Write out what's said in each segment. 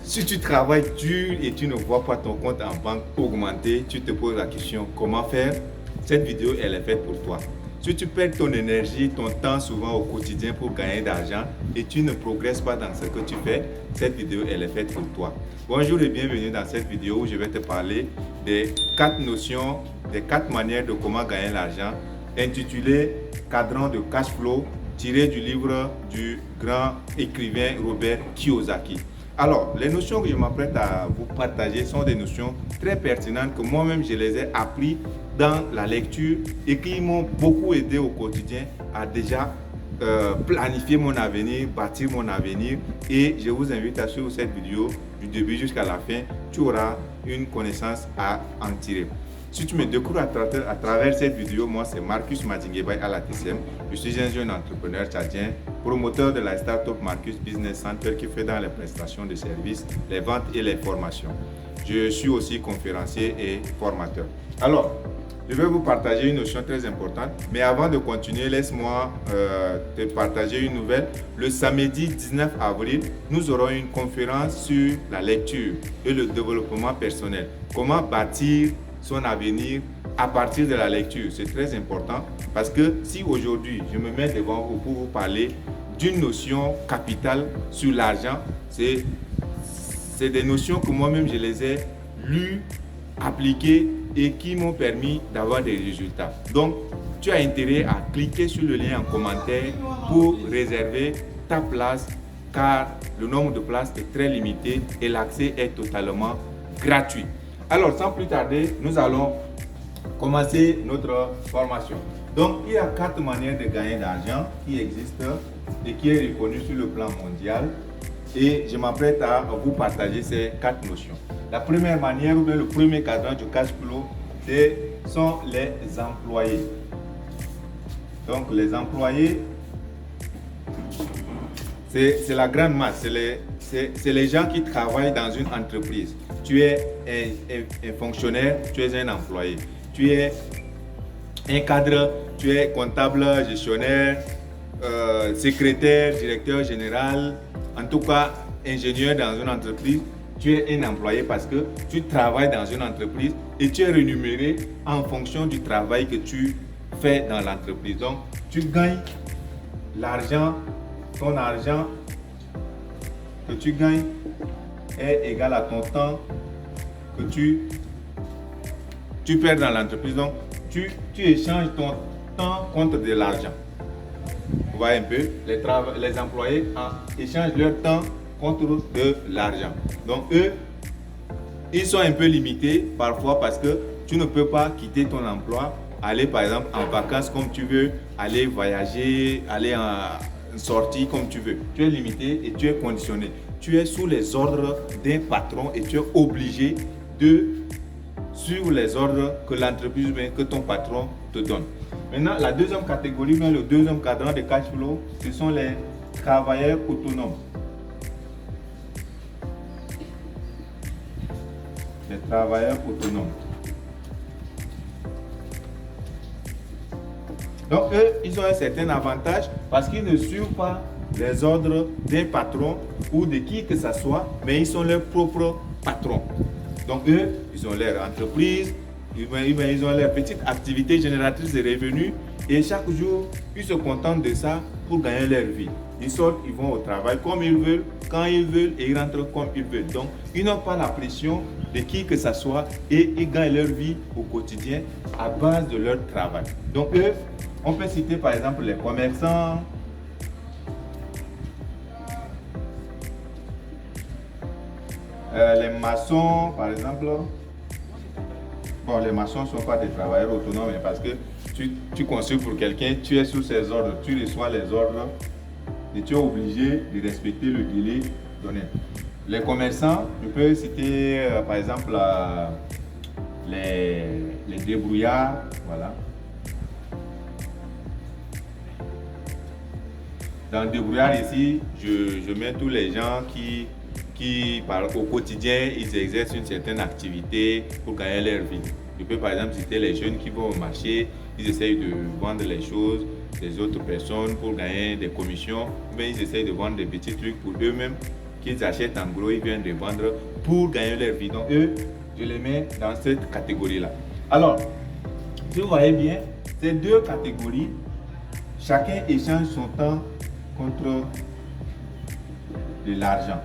Si tu travailles dur et tu ne vois pas ton compte en banque augmenter, tu te poses la question comment faire? Cette vidéo, elle est faite pour toi. Si tu perds ton énergie, ton temps souvent au quotidien pour gagner d'argent et tu ne progresses pas dans ce que tu fais, cette vidéo, elle est faite pour toi. Bonjour et bienvenue dans cette vidéo où je vais te parler des 4 notions, des 4 manières de comment gagner l'argent, intitulé Cadran de cash flow, tiré du livre du grand écrivain Robert Kiyosaki. Alors, les notions que je m'apprête à vous partager sont des notions très pertinentes que moi-même je les ai appris dans la lecture et qui m'ont beaucoup aidé au quotidien à déjà planifier mon avenir, bâtir mon avenir. Et je vous invite à suivre cette vidéo du début jusqu'à la fin. Tu auras une connaissance à en tirer. Si tu me découvres à travers cette vidéo, moi c'est Marcus Madinguebay à la TCM. Je suis un jeune entrepreneur tchadien, promoteur de la startup Marcus Business Center qui fait dans les prestations de services, les ventes et les formations. Je suis aussi conférencier et formateur. Alors, je vais vous partager une notion très importante, mais avant de continuer, laisse-moi te partager une nouvelle. Le samedi 19 avril, nous aurons une conférence sur la lecture et le développement personnel. Comment bâtir son avenir à partir de la lecture. C'est très important parce que si aujourd'hui je me mets devant vous pour vous parler d'une notion capitale sur l'argent, c'est des notions que moi-même je les ai lues, appliquées et qui m'ont permis d'avoir des résultats. Donc, tu as intérêt à cliquer sur le lien en commentaire pour réserver ta place car le nombre de places est très limité et l'accès est totalement gratuit. Alors, sans plus tarder, nous allons commencer notre formation. Donc, il y a 4 manières de gagner d'argent qui existent et qui est reconnue sur le plan mondial. Et je m'apprête à vous partager ces 4 notions. La première manière, ou bien le premier cadran du cash flow, sont les employés. Donc, les employés, c'est la grande masse, c'est les gens qui travaillent dans une entreprise. Tu es un fonctionnaire, tu es un employé. Tu es un cadre, tu es comptable, gestionnaire, secrétaire, directeur général, en tout cas ingénieur dans une entreprise. Tu es un employé parce que tu travailles dans une entreprise et tu es rémunéré en fonction du travail que tu fais dans l'entreprise. Donc, tu gagnes l'argent, ton argent que tu gagnes est égal à ton temps que tu perds dans l'entreprise. Donc, tu échanges ton temps contre de l'argent. Vous voyez un peu, les employés échangent leur temps contre de l'argent. Donc, eux, ils sont un peu limités parfois parce que tu ne peux pas quitter ton emploi, aller par exemple en vacances comme tu veux, aller voyager, aller en sortie comme tu veux. Tu es limité et tu es conditionné. Tu es sous les ordres d'un patron et tu es obligé de suivre les ordres que l'entreprise, que ton patron te donne. Maintenant, la deuxième catégorie, le deuxième cadran de cash flow, ce sont les travailleurs autonomes. Les travailleurs autonomes. Donc, eux, ils ont un certain avantage parce qu'ils ne suivent pas les ordres d'un patron ou de qui que ce soit, mais ils sont leurs propres patrons. Donc, eux, ils ont leur entreprise, ils ont leur petite activité génératrice de revenus et chaque jour, ils se contentent de ça pour gagner leur vie. Ils sortent, ils vont au travail comme ils veulent, quand ils veulent et ils rentrent comme ils veulent. Donc, ils n'ont pas la pression de qui que ce soit et ils gagnent leur vie au quotidien à base de leur travail. Donc, eux, on peut citer par exemple les commerçants, les maçons par exemple. Bon, les maçons ne sont pas des travailleurs autonomes parce que tu construis pour quelqu'un, tu es sous ses ordres, tu reçois les ordres et tu es obligé de respecter le délai donné. Les commerçants, je peux citer par exemple les débrouillards, voilà. Dans le débrouillard ici, je mets tous les gens qui au quotidien, ils exercent une certaine activité pour gagner leur vie. Je peux par exemple citer les jeunes qui vont au marché, ils essayent de vendre les choses des autres personnes pour gagner des commissions, mais ils essayent de vendre des petits trucs pour eux-mêmes qu'ils achètent en gros, ils viennent revendre pour gagner leur vie. Donc eux, je les mets dans cette catégorie-là. Alors, si vous voyez bien, ces deux catégories, chacun échange son temps contre de l'argent.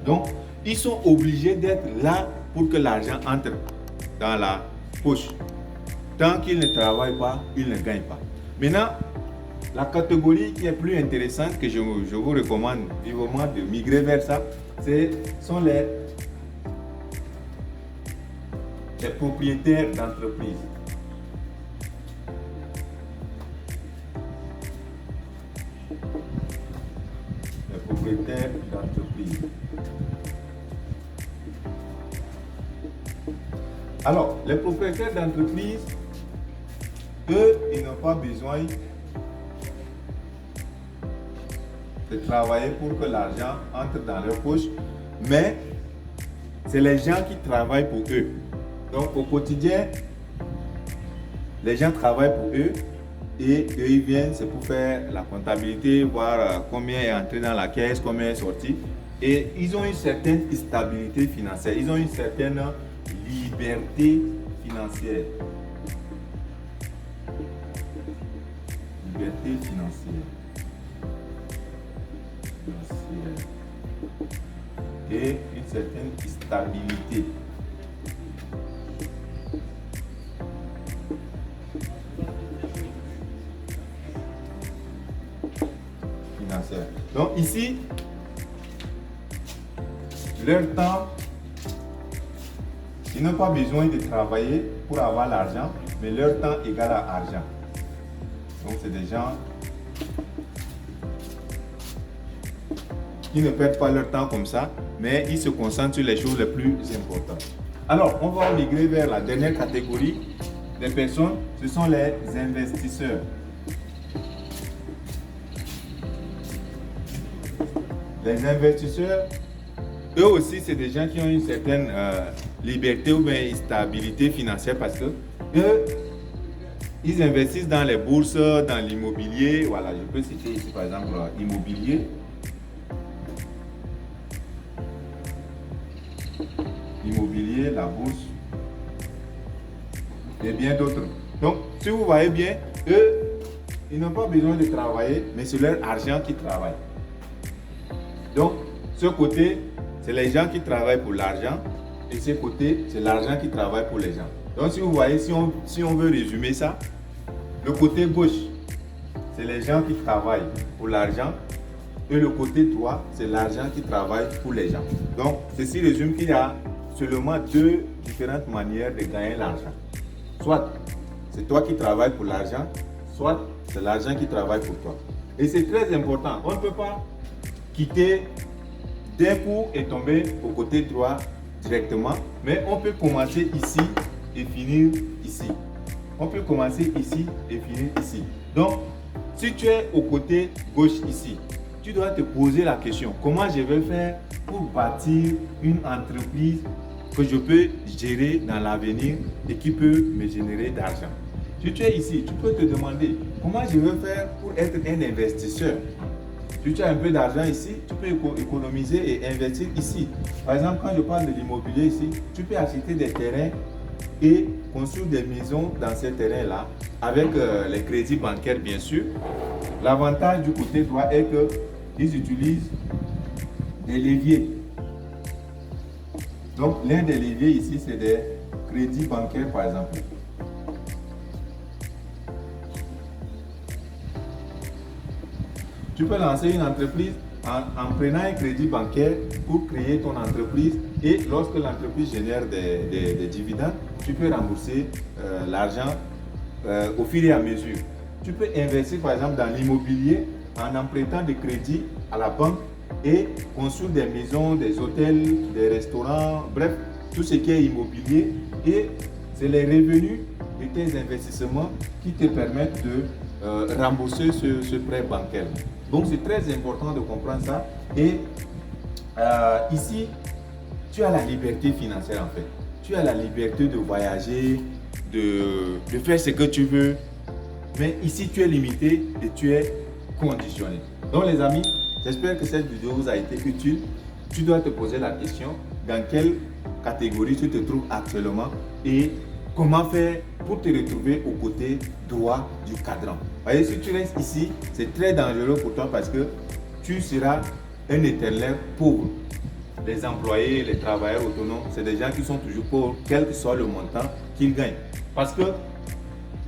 Donc, ils sont obligés d'être là pour que l'argent entre dans la poche. Tant qu'ils ne travaillent pas, ils ne gagnent pas. Maintenant, la catégorie qui est plus intéressante, que je vous recommande vivement de migrer vers ça, sont les propriétaires d'entreprises. Les propriétaires d'entreprises. Alors, les propriétaires d'entreprises, eux, ils n'ont pas besoin de travailler pour que l'argent entre dans leur poche, mais c'est les gens qui travaillent pour eux. Donc, au quotidien, les gens travaillent pour eux et eux, ils viennent, c'est pour faire la comptabilité, voir combien est entré dans la caisse, combien est sorti. Et ils ont une certaine stabilité financière, ils ont une certaine liberté financière. Liberté financière. Et une certaine stabilité. Financière. Donc ici, leur temps, ils n'ont pas besoin de travailler pour avoir l'argent, mais leur temps égale à argent. Donc c'est des gens qui ne perdent pas leur temps comme ça, mais ils se concentrent sur les choses les plus importantes. Alors, on va migrer vers la dernière catégorie des personnes, ce sont les investisseurs. Les investisseurs, eux aussi, c'est des gens qui ont une certaine liberté ou bien stabilité financière parce que eux, ils investissent dans les bourses, dans l'immobilier. Voilà, je peux citer ici par exemple immobilier. L'immobilier, la bourse et bien d'autres. Donc, si vous voyez bien, eux, ils n'ont pas besoin de travailler, mais c'est leur argent qui travaille. Donc, ce côté, c'est les gens qui travaillent pour l'argent et ce côté, c'est l'argent qui travaille pour les gens. Donc, si vous voyez, si on veut résumer ça, le côté gauche, c'est les gens qui travaillent pour l'argent et le côté droit, c'est l'argent qui travaille pour les gens. Donc, ceci résume qu'il y a seulement deux différentes manières de gagner l'argent. Soit c'est toi qui travailles pour l'argent, soit c'est l'argent qui travaille pour toi. Et c'est très important. On ne peut pas quitter d'un coup et tomber au côté droit directement, mais on peut commencer ici et finir ici. On peut commencer ici et finir ici. Donc, si tu es au côté gauche ici, tu dois te poser la question, comment je vais faire pour bâtir une entreprise que je peux gérer dans l'avenir et qui peut me générer d'argent. Si tu es ici, tu peux te demander, comment je vais faire pour être un investisseur? Si tu as un peu d'argent ici, tu peux économiser et investir ici. Par exemple, quand je parle de l'immobilier ici, tu peux acheter des terrains et construire des maisons dans ces terrains-là avec les crédits bancaires, bien sûr. L'avantage du côté droit est qu'ils utilisent des leviers. Donc, l'un des leviers ici, c'est des crédits bancaires, par exemple. Tu peux lancer une entreprise en prenant un crédit bancaire pour créer ton entreprise et lorsque l'entreprise génère des dividendes, tu peux rembourser l'argent au fur et à mesure. Tu peux investir par exemple dans l'immobilier en empruntant des crédits à la banque et construire des maisons, des hôtels, des restaurants, bref, tout ce qui est immobilier. Et c'est les revenus de tes investissements qui te permettent de rembourser ce prêt bancaire. Donc c'est très important de comprendre ça. Et ici, tu as la liberté financière en fait. Tu as la liberté de voyager, de faire ce que tu veux. Mais ici, tu es limité et tu es conditionné. Donc les amis, J'espère que cette vidéo vous a été utile. Tu dois te poser la question dans quelle catégorie tu te trouves actuellement et comment faire pour te retrouver au côté droit du cadran. Voyez, si tu restes ici, c'est très dangereux pour toi parce que tu seras un éternel pauvre. Les employés, les travailleurs autonomes, c'est des gens qui sont toujours pauvres, quel que soit le montant qu'ils gagnent. Parce que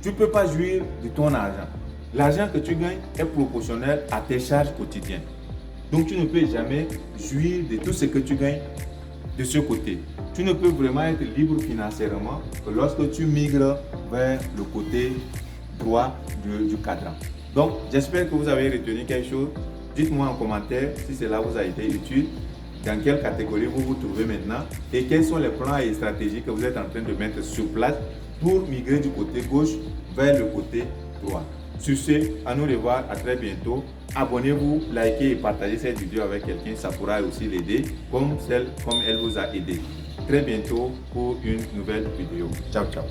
tu ne peux pas jouir de ton argent. L'argent que tu gagnes est proportionnel à tes charges quotidiennes. Donc tu ne peux jamais jouir de tout ce que tu gagnes de ce côté. Tu ne peux vraiment être libre financièrement que lorsque tu migres vers le côté droit du cadran. Donc j'espère que vous avez retenu quelque chose. Dites-moi en commentaire si cela vous a été utile, dans quelle catégorie vous vous trouvez maintenant et quels sont les plans et stratégies que vous êtes en train de mettre sur place pour migrer du côté gauche vers le côté droit. Sur ce, à nous revoir, à très bientôt. Abonnez-vous, likez et partagez cette vidéo avec quelqu'un, ça pourra aussi l'aider comme elle vous a aidé. Très bientôt pour une nouvelle vidéo. Ciao, ciao.